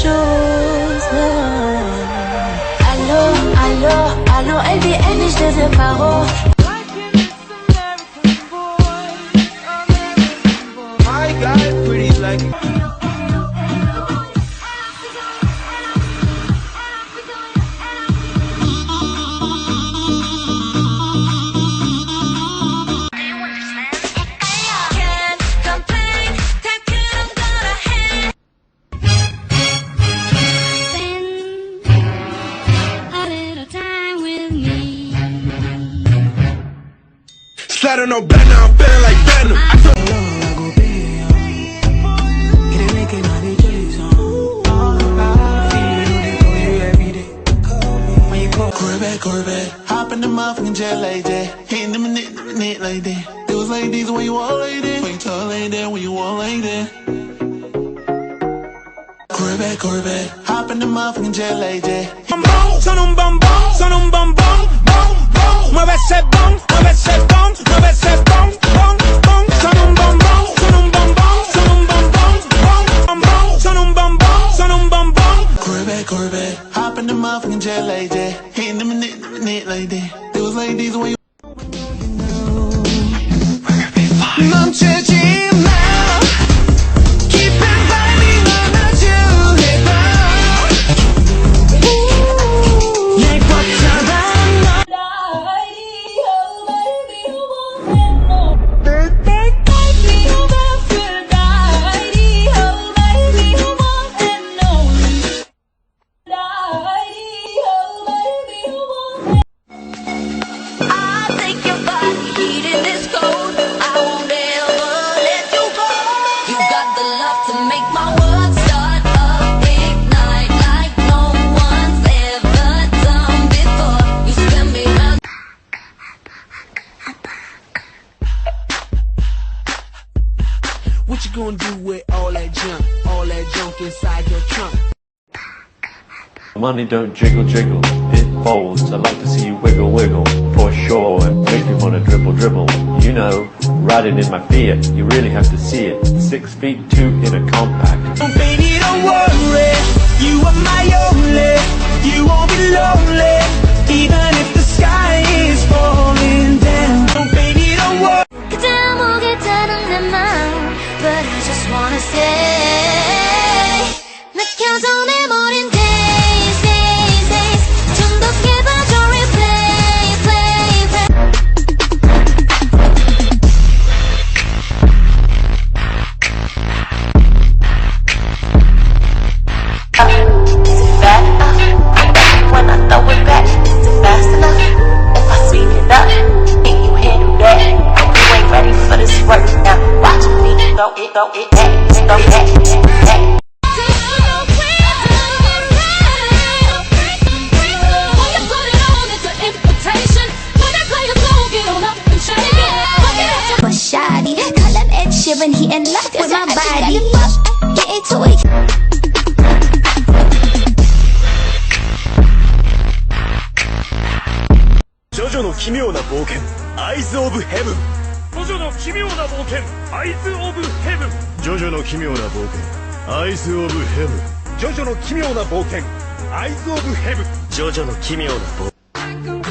choses. Allô, allô, allô, LDN, je te paro. My guy pretty like Slide no bed now, I'm feeling like Venom. Corvette, hop in the motherfucking jet like that. Hitting them in it like that. It was like this when you walk like that. When you talk like that, when you walk like that. Corvette, hop in the motherfucking jet like that. Son un bombón, son un bombón, bom, bom. Mueve ese bom, mueve ese bom, mueve ese bom, bom, bom. Son un bombón, son un bombón, son un bombón, bom, bom. Son un bombón, son un bombón. Corvette, hop in the motherfucking jet like that. Hitting them in it like that. It was like this when you 멈추지 마. Keep on fighting 안아줘 해봐. 날 꽉잡아 What you gonna do with all that junk inside your trunk? Money don't jiggle jiggle, it folds. I like to see you wiggle wiggle, for sure, and make me wanna dribble dribble. You know, riding in my Fiat, you really have to see it. 6'2" in a compact. Oh, baby, don't worry, you are my only. You won't be lonely, even if the sky is falling down. Oh, baby, don't worry. But I just wanna say 느껴져 내 머린 days days days 좀 더 깨봐줘 replay play play 7, he in love with my body. Get into it. JoJo の奇妙な冒険 Eyes of Heaven ジョジョの奇妙な冒険アイズ・オブ・ヘブン JoJo の奇妙な冒険 Eyes of Heaven ジョジョの奇妙な冒険アイズ・オブ・ヘブン JoJo の奇妙な冒険